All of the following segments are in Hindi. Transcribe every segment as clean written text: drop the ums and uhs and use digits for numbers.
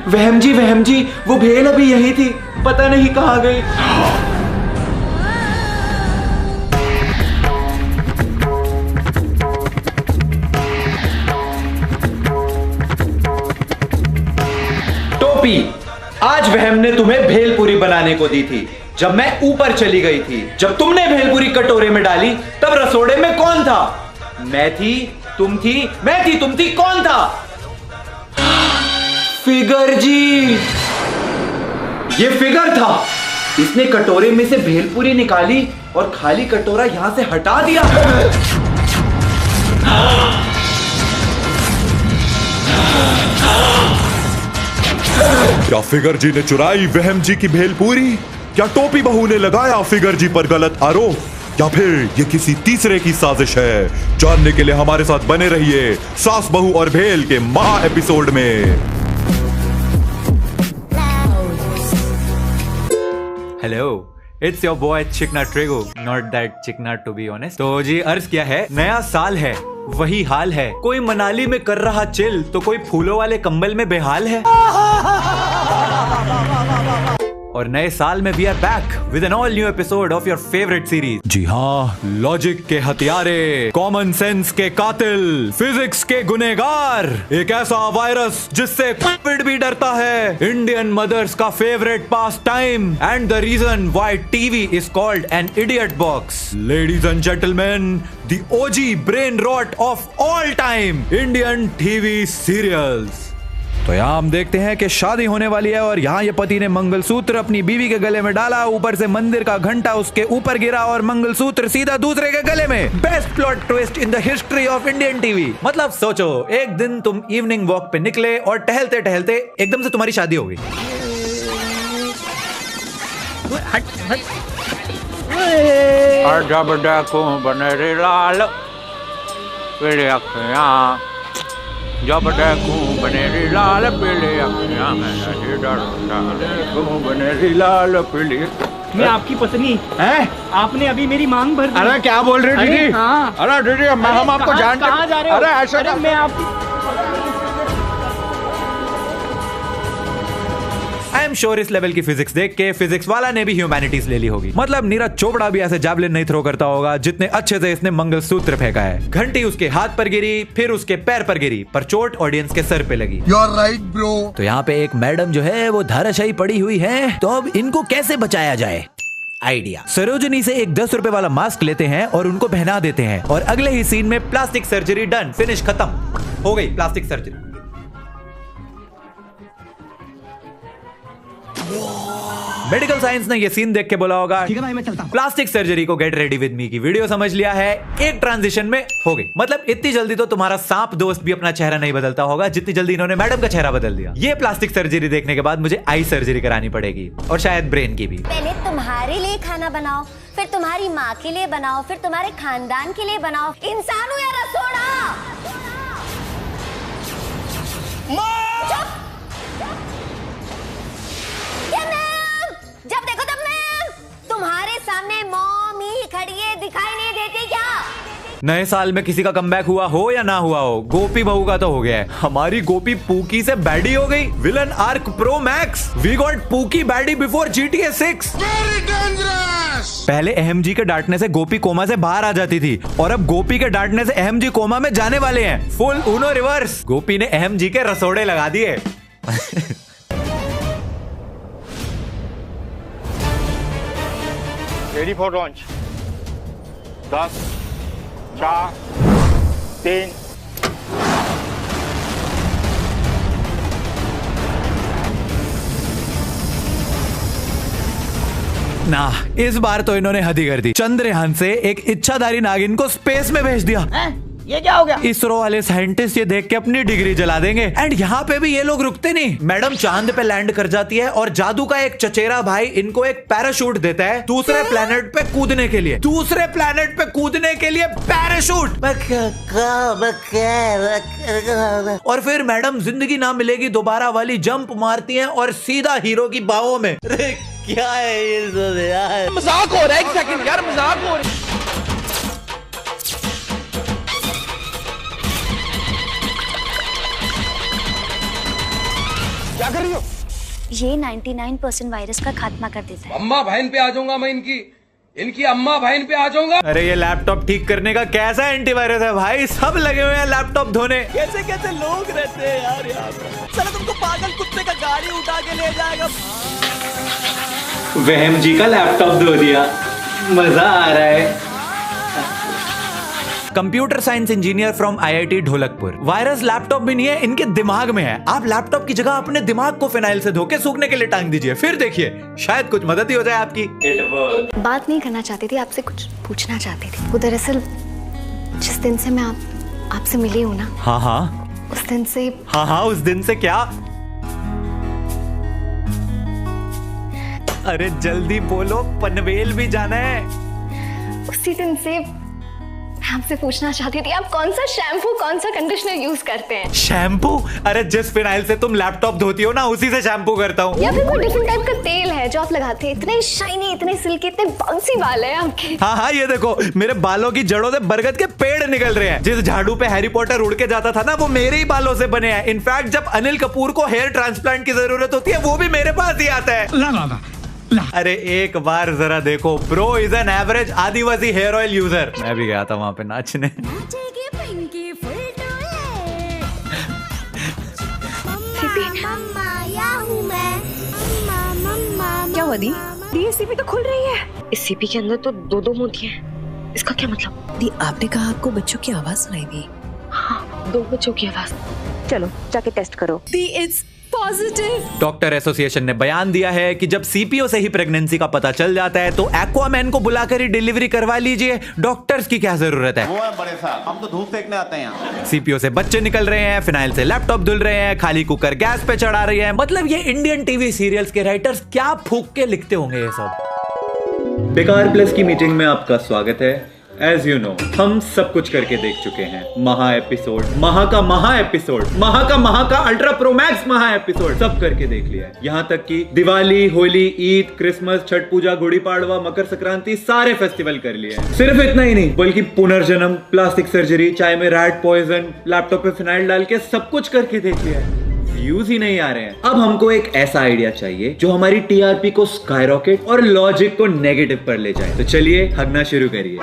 वहम जी वो भेल अभी यही थी, पता नहीं कहाँ गई। टोपी, आज वहम ने तुम्हें भेलपूरी बनाने को दी थी जब मैं ऊपर चली गई थी। जब तुमने भेलपूरी कटोरे में डाली तब रसोड़े में कौन था? मैं थी, तुम थी, मैं थी, तुम थी, कौन था? फिगर जी, ये फिगर था। इसने कटोरे में से भेलपूरी निकाली और खाली कटोरा यहां से हटा दिया। क्या फिगर जी ने चुराई वहम जी की भेलपूरी? क्या टोपी बहू ने लगाया फिगर जी पर गलत आरोप, या फिर ये किसी तीसरे की साजिश है? जानने के लिए हमारे साथ बने रहिए सास बहू और भेल के महा एपिसोड में। हेलो, इट्स योर बॉय चिकना ट्रेगो, नॉट दैट चिकना टू बी ऑनेस्ट। तो जी अर्ज क्या है, नया साल है, वही हाल है। कोई मनाली में कर रहा चिल तो कोई फूलों वाले कंबल में बेहाल है। और नए साल में we are back with an all new episode of your favourite series. जी हाँ, लॉजिक के हथियारे, कॉमन सेंस के कातिल, फिजिक्स के गुनेगार, एक ऐसा वायरस जिससे कोविड भी डरता है, इंडियन मदर्स का favourite pastime and the reason why TV is called an idiot box. Ladies and gentlemen, the OG brain rot of all time, Indian TV serials. तो यहाँ हम देखते हैं कि शादी होने वाली है और यहाँ ये पति ने मंगलसूत्र अपनी बीवी के गले में डाला, ऊपर से मंदिर का घंटा उसके ऊपर गिरा और मंगलसूत्र सीधा दूसरे के गले में। Best plot twist in the history of Indian TV. मतलब सोचो, एक दिन तुम इवनिंग वॉक पे निकले और टहलते टहलते एकदम से तुम्हारी शादी हो गई। जब देखूं बनेरी लाल पीली अखियां में नहीं डरता, देखूं बनेरी लाल पीली। मैं आपकी पत्नी हैं? आपने अभी मेरी मांग भर दी। अरे क्या बोल रहे दीदी? हाँ। अरे दीदी, हम आपको जानते। कहाँ जा रहे हो? अरे ऐसा मैं आपकी आई एम श्योर इस लेवल की फिजिक्स देख के फिजिक्स वाला ने भी ह्यूमैनिटीज ले ली होगी। मतलब नीरज चोपड़ा भी ऐसे जैवलिन नहीं थ्रो करता होगा जितने अच्छे से इसने मंगलसूत्र फेंका है। घंटी उसके हाथ पर गिरी, फिर उसके पैर पर गिरी, पर चोट ऑडियंस के सर पे लगी। You are right bro. तो यहाँ पे एक मैडम जो है वो धाराशायी पड़ी हुई है, तो अब इनको कैसे बचाया जाए? आइडिया, सरोजनी से एक 10 रुपए वाला मास्क लेते हैं और उनको पहना देते हैं और अगले ही सीन में प्लास्टिक सर्जरी डन, फिनिश, खत्म हो गई प्लास्टिक सर्जरी। मेडिकल साइंस ने ये सीन देख के बोला होगा, ठीक है भाई, मैं चलता हूं। प्लास्टिक सर्जरी को गेट रेडी विद मी की वीडियो समझ लिया है, एक ट्रांजिशन में हो गई। मतलब इतनी जल्दी तो तुम्हारा सांप दोस्त भी अपना चेहरा नहीं बदलता होगा जितनी जल्दी इन्होंने मैडम का चेहरा बदल दिया। ये प्लास्टिक सर्जरी देखने के बाद मुझे आई सर्जरी करानी पड़ेगी और शायद ब्रेन की भी। पहले तुम्हारे लिए खाना बनाओ, फिर तुम्हारी माँ के लिए बनाओ, फिर तुम्हारे खानदान के लिए बनाओ। इंसान हो या रसोड़ा? जब देखो तब मैम, तुम्हारे सामने मॉम ही खड़ी है, दिखाई नहीं देती क्या? नए साल में किसी का कमबैक हुआ हो या ना हुआ हो, गोपी बहू का तो हो गया है। हमारी गोपी पूकी से बैडी हो गई। Villain arc pro max, we got pookie baddie before GTA 6। Very dangerous. पहले अहम जी के डांटने से गोपी कोमा से बाहर आ जाती थी और अब गोपी के डांटने से अहम जी कोमा में जाने वाले हैं। Full Uno reverse. गोपी ने अहम जी के रसोड़े लगा दिए। Ready for launch. 10, 4, 3। ना, इस बार तो इन्होंने हद ही कर दी। चंद्रयान से एक इच्छाधारी नागिन को स्पेस में भेज दिया। ये क्या हो गया? इसरो वाले साइंटिस्ट ये देख के अपनी डिग्री जला देंगे। एंड यहाँ पे भी ये लोग रुकते नहीं। मैडम चांद पे लैंड कर जाती है और जादू का एक चचेरा भाई इनको एक पैराशूट देता है दूसरे प्लेनेट पे कूदने के लिए। दूसरे प्लेनेट पे कूदने के लिए पैराशूट। और फिर मैडम जिंदगी ना मिलेगी दोबारा वाली जंप मारती हैं और सीधा हीरो की बाहों में। क्या है ये यार? मजाक हो रहा है, एक सेकंड यार, मजाक हो रहा है। क्या कर रही हो? ये 99% वायरस का खात्मा कर देता है। अम्मा बहन पे आ जाऊंगा मैं, इनकी अम्मा बहन पे आ जाऊंगा। अरे ये लैपटॉप ठीक करने का कैसा एंटीवायरस है भाई, सब लगे हुए हैं लैपटॉप धोने। कैसे कैसे लोग रहते हैं यार यहाँ पे। चलो तुमको पागल कुत्ते का गाड़ी उठा के ले जाएगा। वहम जी का लैपटॉप धो दिया, मजा आ रहा है। Computer science engineer from IIT Dholakpur. Virus laptop में नहीं है, इनके दिमाग में है। आप लैपटॉप की जगह अपने दिमाग को फिनाइल से धो के सूखने के लिए टांग दीजिए, फिर देखिए शायद कुछ मदद ही हो जाए आपकी। बात नहीं करना चाहती थी, आपसे कुछ पूछना चाहती थी। वो दरअसल जिस दिन से मैं आपसे मिली हूँ ना, हाँ हाँ उस दिन से। हाँ हाँ उस दिन से क्या? अरे जल्दी बोलो, पनवेल भी जाना है। उसी दिन से मैं आपसे पूछना चाहती थी, आप कौन सा शैम्पू कौन सा कंडीशनर यूज करते हैं? शैम्पू? अरे जिस फिनाइल से तुम लैपटॉप धोती हो ना, उसी से शैम्पू करता हूँ। या फिर कोई डिफरेंट टाइप का तेल है जो आप लगाते हैं? इतने शाइनी, इतने सिल्की, इतने बाउंसी बाल है आपके। हाँ हाँ ये देखो, मेरे बालों की जड़ों से बरगद के पेड़ निकल रहे हैं। जिस झाड़ू पे हैरी पॉटर उड़ के जाता था ना, वो मेरे ही बालों से बने हैं। इनफैक्ट जब अनिल कपूर को हेयर ट्रांसप्लांट की जरूरत होती है, वो भी मेरे पास ही आता है। अरे एक बार जरा देखो, bro is an average Adivasi hair oil user. मैं भी गया था वहां पे नाचने। क्या हुआ दी? ये सीपी तो खुल रही है। इस सीपी के अंदर तो दो मोतियां हैं। इसका क्या मतलब? दी आपने कहा आपको बच्चों की आवाज सुनाई दी। हाँ, 2 बच्चों की आवाज। चलो जाके टेस्ट करो। दी इट्स पॉजिटिव। डॉक्टर एसोसिएशन ने बयान दिया है कि जब सीपीओ से ही प्रेगनेंसी का पता चल जाता है तो एक्वामैन को बुलाकर ही डिलीवरी करवा लीजिए। डॉक्टर्स की क्या जरूरत है? वो है बड़े साहब, हम तो धूप सेकने आते हैं यहाँ। सीपीओ से बच्चे निकल रहे हैं, फिनाइल से लैपटॉप धुल रहे हैं, खाली कुकर गैस पे चढ़ा रही है। मतलब ये इंडियन टीवी सीरियल्स के राइटर्स क्या फूक के लिखते होंगे ये सब। बेकार प्लस की मीटिंग में आपका स्वागत है। एज यू नो, हम सब कुछ करके देख चुके हैं। महा एपिसोड, महा एपिसोड, महा का अल्ट्रा प्रो मैक्स महा एपिसोड, सब करके देख लिया है। यहाँ तक कि दिवाली, होली, ईद, क्रिसमस, छठ पूजा, गुड़ी पाड़वा, मकर संक्रांति, सारे फेस्टिवल कर लिए हैं। सिर्फ इतना ही नहीं, बल्कि पुनर्जन्म, प्लास्टिक सर्जरी, चाय में रैट पॉइजन, लैपटॉप पे फिनाइल डाल के सब कुछ करके देख लिया है। व्यूज ही नहीं आ रहे हैं। अब हमको एक ऐसा आइडिया चाहिए जो हमारी टीआरपी को स्काईरॉकेट और लॉजिक को नेगेटिव पर ले जाए। तो चलिए हगना शुरू करिए।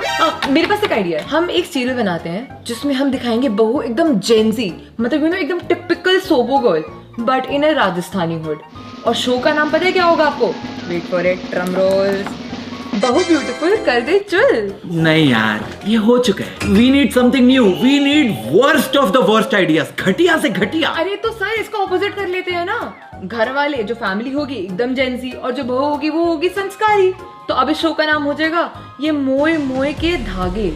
मेरे पास एक आइडिया है। हम एक सीरियल बनाते हैं जिसमें हम दिखाएंगे बहू एकदम जेंजी, मतलब एकदम typical SoBo girl, but in a Rajasthani hood. और शो का नाम पता है क्या होगा आपको? Wait for it, drum roll. बहू ब्यूटीफुल कर दे चुल। नहीं यार, ये हो चुका है। We need something new. We need worst of the worst ideas, घटिया से घटिया। अरे तो सर इसका ऑपोजिट कर लेते हैं ना। घर वाले, जो फैमिली होगी एकदम जेंजी, और जो बहू होगी वो होगी संस्कारी। तो अब इस शो का नाम हो जाएगा ये मोए मोए के धागे।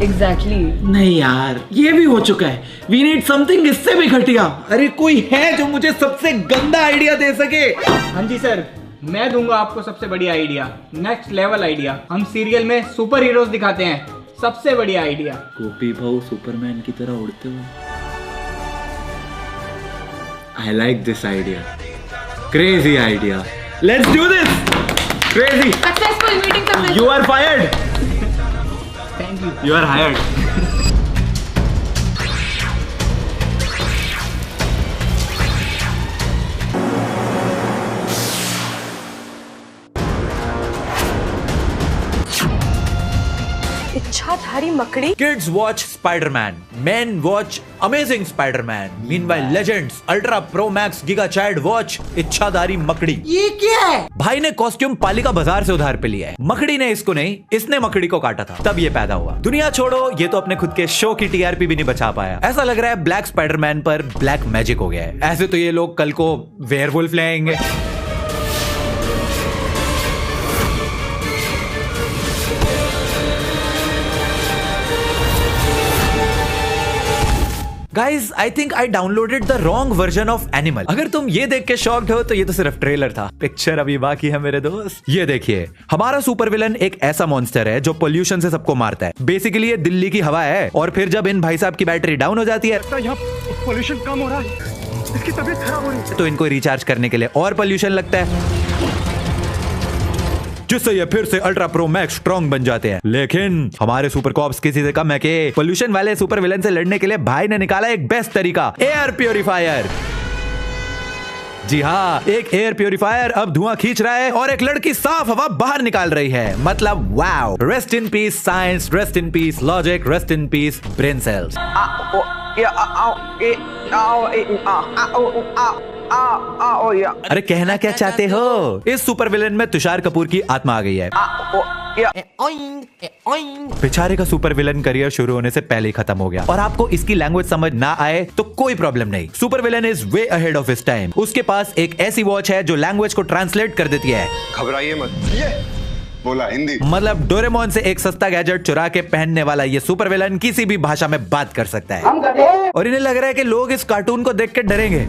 एग्जैक्टली। नहीं यार, ये भी हो चुका है। वी नीड समथिंग इससे भी घटिया। अरे कोई है जो मुझे सबसे गंदा आइडिया दे सके? हाँ जी सर, मैं दूंगा आपको सबसे बढ़िया आइडिया, नेक्स्ट लेवल आइडिया। हम सीरियल में सुपर हीरोज दिखाते हैं, सबसे बढ़िया आइडिया। गोपी भाऊ सुपरमैन की तरह उड़ते हुए। I like this idea, crazy idea. Let's do this. Crazy. Successful meeting successful. You are fired. Thank you. You are hired. इच्छाधारी मकड़ी। Kids watch Spider-Man, men watch Amazing Spider-Man. Meanwhile, Legends, Ultra Pro Max, Giga Child watch इच्छाधारी मकड़ी। ये क्या है? भाई ने कॉस्ट्यूम पालिका बाजार से उधार पे लिया है। मकड़ी ने इसको नहीं, इसने मकड़ी को काटा था, तब ये पैदा हुआ। दुनिया छोड़ो, ये तो अपने खुद के शो की टीआरपी भी नहीं बचा पाया। ऐसा लग रहा है ब्लैक स्पाइडरमैन पर ब्लैक मैजिक हो गया है। ऐसे तो ये लोग कल को वेयरवुल्फ ले आएंगे। Guys, I think I downloaded the wrong version of Animal. अगर तुम ये देख के शॉक्ड हो तो ये तो सिर्फ ट्रेलर था, पिक्चर अभी बाकी है मेरे दोस्त। ये देखिए, हमारा सुपर विलन एक ऐसा मॉन्स्टर है जो पोल्यूशन से सबको मारता है। बेसिकली ये दिल्ली की हवा है, और फिर जब इन भाई साहब की बैटरी डाउन हो जाती है, यहाँ पोल्यूशन कम हो रहा है, इसकी तबीयत खराब हो रही है, तो इनको रिचार्ज करने के लिए और पोल्यूशन लगता है, जिससे ये फिर से अल्ट्रा प्रो मैक्स स्ट्रॉन्ग बन जाते हैं। लेकिन हमारे सुपर कॉप्स किसी से कम है कि पोल्यूशन वाले सुपर विलन से लड़ने के लिए भाई ने निकाला एक बेस्ट तरीका, एयर प्योरीफायर। जी हाँ, एक एयर प्यूरिफायर अब धुआं खींच रहा है और एक लड़की साफ हवा बाहर निकाल रही है। मतलब wow. Rest in peace science, rest in peace logic, rest in peace brain cells. अरे कहना क्या चाहते हो? इस सुपर विलेन में तुषार कपूर की आत्मा आ गई है। बेचारे का सुपर विलेन करियर शुरू होने से पहले ही खत्म हो गया। और आपको इसकी लैंग्वेज समझ ना आए तो कोई प्रॉब्लम नहीं। Super villain is way ahead of his time. उसके पास एक ऐसी वॉच है जो लैंग्वेज को ट्रांसलेट कर देती है। घबराइए मत, ये बोला हिंदी। मतलब डोरेमोन से एक सस्ता गैजेट चुरा के पहनने वाला ये सुपर विलेन किसी भी भाषा में बात कर सकता है। और इन्हें लग रहा है कि लोग इस कार्टून को देख के डरेंगे।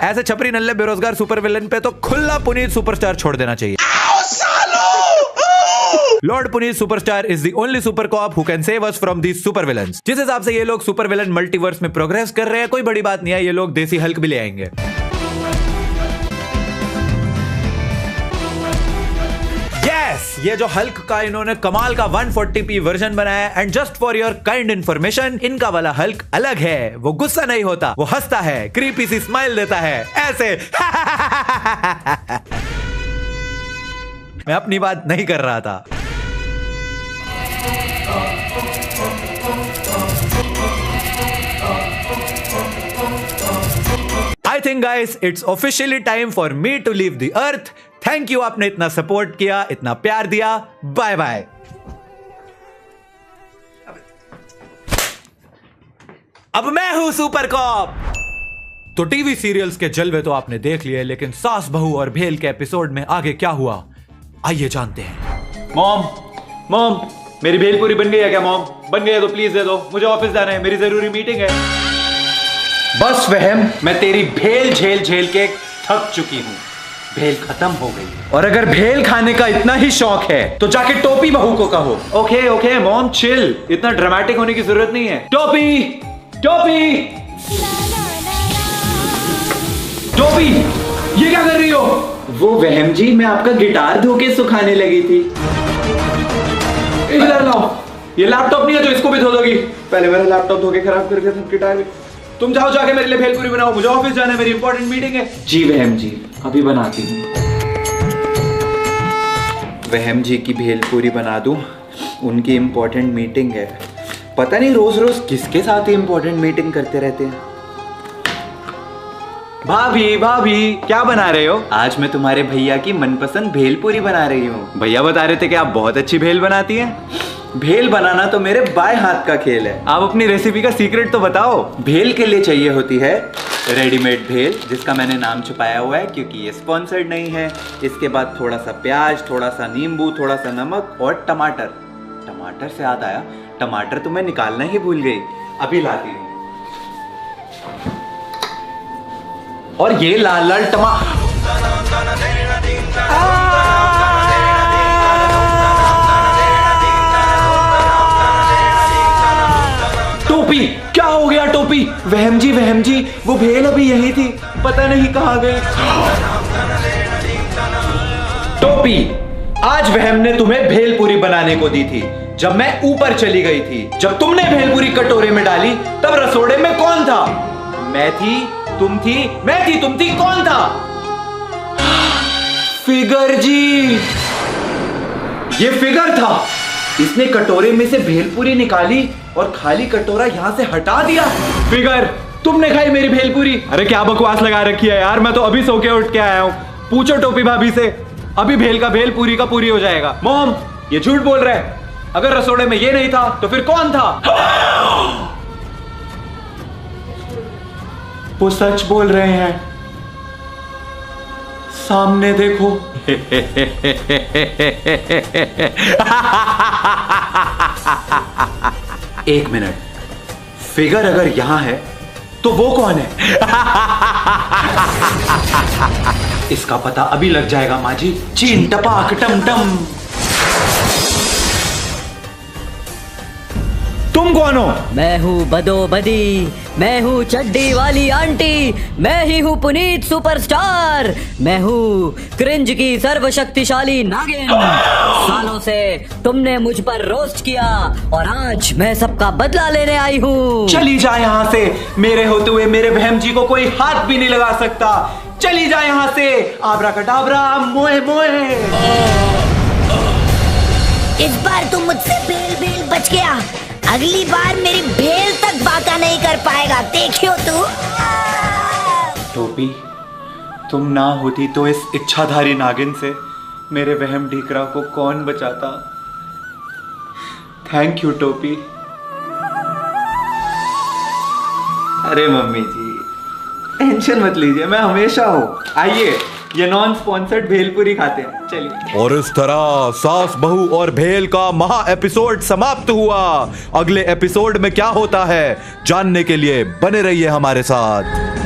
ऐसे छपरी नल्ले बेरोजगार सुपर विलेन पे तो खुला पुनीत सुपरस्टार छोड़ देना चाहिए। Lord Puneet superstar is the only super cop who can save us from these super villains. जिस हिसाब से ये लोग सुपर विलन मल्टीवर्स में प्रोग्रेस कर रहे हैं, कोई बड़ी बात नहीं है, ये लोग देसी हल्क भी ले आएंगे। ये जो हल्क का इन्होंने कमाल का 140p वर्जन बनाया है। And just for your kind information, इनका वाला हल्क अलग है। वो गुस्सा नहीं होता, वो हंसता है, क्रीपी सी स्माइल देता है ऐसे। मैं अपनी बात नहीं कर रहा था। I think guys, it's officially time for me to leave the earth. Thank you, आपने इतना सपोर्ट किया, इतना प्यार दिया। Bye bye. अब मैं हूं सुपर कॉप। तो टीवी सीरियल्स के जलवे तो आपने देख लिए, लेकिन सास बहू और भेल के एपिसोड में आगे क्या हुआ, आइए जानते हैं। मॉम, मेरी भेलपूरी बन गई है क्या? मॉम, बन गई है तो प्लीज दे दो, मुझे ऑफिस जाना है, मेरी जरूरी मीटिंग है। बस वहम, मैं तेरी भेल झेल के थक चुकी हूँ। भेल खत्म हो गई। और अगर भेल खाने का इतना ही शौक है तो जाके टोपी बहू को कहो। ओके मॉम चिल, इतना ड्रामेटिक होने की जरूरत नहीं है। टोपी, ये क्या कर रही हो? वो वहम जी, मैं आपका गिटार धो के सुखाने लगी थी। इधर लाओ, ये लैपटॉप नहीं है जो इसको भी धो दोगी? पहले मेरा लैपटॉप धो के खराब कर दिया था, गिटार भी। तुम जाओ, जाके मेरे लिए भेलपूरी बनाओ, मुझे ऑफिस जाना है, मेरी इंपॉर्टेंट मीटिंग है। जी वहम जी, अभी बनाती हूँ। वहम जी की भेलपूरी बना दूं, उनकी इंपॉर्टेंट मीटिंग है। पता नहीं रोज रोज किसके साथ ही इंपॉर्टेंट मीटिंग करते रहते हैं। भाभी क्या बना रहे हो? आज मैं तुम्हारे भैया की मनपसंद भेलपूरी बना रही हूँ। भैया बता रहे थे कि आप बहुत अच्छी भेल बनाती हैं। भेल बनाना तो मेरे बाएं हाथ का खेल है। आप अपनी रेसिपी का सीक्रेट तो बताओ। भेल के लिए चाहिए होती है रेडीमेड भेल, जिसका मैंने नाम छुपाया हुआ है क्योंकि ये स्पॉन्सर्ड नहीं है। इसके बाद थोड़ा सा प्याज, थोड़ा सा नींबू, थोड़ा सा नमक और टमाटर। टमाटर से याद आया, टमाटर तो मैं निकालना ही भूल गई, अभी लाती हूँ। और ये लाल लाल टोपी, क्या हो गया टोपी? वहम जी, वो भेल अभी यही थी, पता नहीं कहाँ गई। टोपी, आज वहम ने तुम्हें भेलपूरी बनाने को दी थी जब मैं ऊपर चली गई थी। जब तुमने भेलपूरी कटोरे में डाली तब रसोड़े में कौन था? मैं थी, तुम थी, मैं थी, तुम थी, कौन था? फिगर जी, ये फिगर था। इसने कटोरे में से भेलपूरी निकाली और खाली कटोरा यहां से हटा दिया। फिगर, तुमने खाई मेरी भेलपूरी? अरे क्या बकवास लगा रखी है यार, मैं तो अभी सो के उठ के आया हूं। पूछो टोपी भाभी से, अभी भेल का भेल पूरी का पूरी हो जाएगा। मॉम, ये झूठ बोल रहे हैं। अगर रसोड़े में ये नहीं था तो फिर कौन था? वो सच बोल रहे हैं, सामने देखो। एक मिनट, फिगर अगर यहां है तो वो कौन है? इसका पता अभी लग जाएगा माँ जी। चीन टपाक टम टम। तुम कौन हो? मैं हूँ बदोबदी, मैं हूँ चड्डी वाली आंटी, मैं ही हूँ पुनीत सुपरस्टार, मैं हूँ क्रिंज की सर्वशक्तिशाली नागिन। सालों से तुमने मुझ पर रोस्ट किया और आज मैं सबका बदला लेने आई हूँ। चली जा यहाँ से, मेरे होते हुए मेरे बहम जी को कोई हाथ भी नहीं लगा सकता। चली जा यहाँ से, आब्राकडाब्रा, मोए मोए। इस बार तुम मुझसे भेल भेल बच गया, अगली बार मेरी भेल तक बाका नहीं कर पाएगा, देखियो तू। टोपी, तुम ना होती तो इस इच्छाधारी नागिन से मेरे वहम ढीकरा को कौन बचाता। थैंक यू टोपी। अरे मम्मी जी, टेंशन मत लीजिए, मैं हमेशा हूँ। आइए, ये नॉन स्पॉन्सर्ड भेलपुरी खाते हैं, चलिए। और इस तरह सास बहू और भेल का महा एपिसोड समाप्त हुआ। अगले एपिसोड में क्या होता है जानने के लिए बने रहिए हमारे साथ।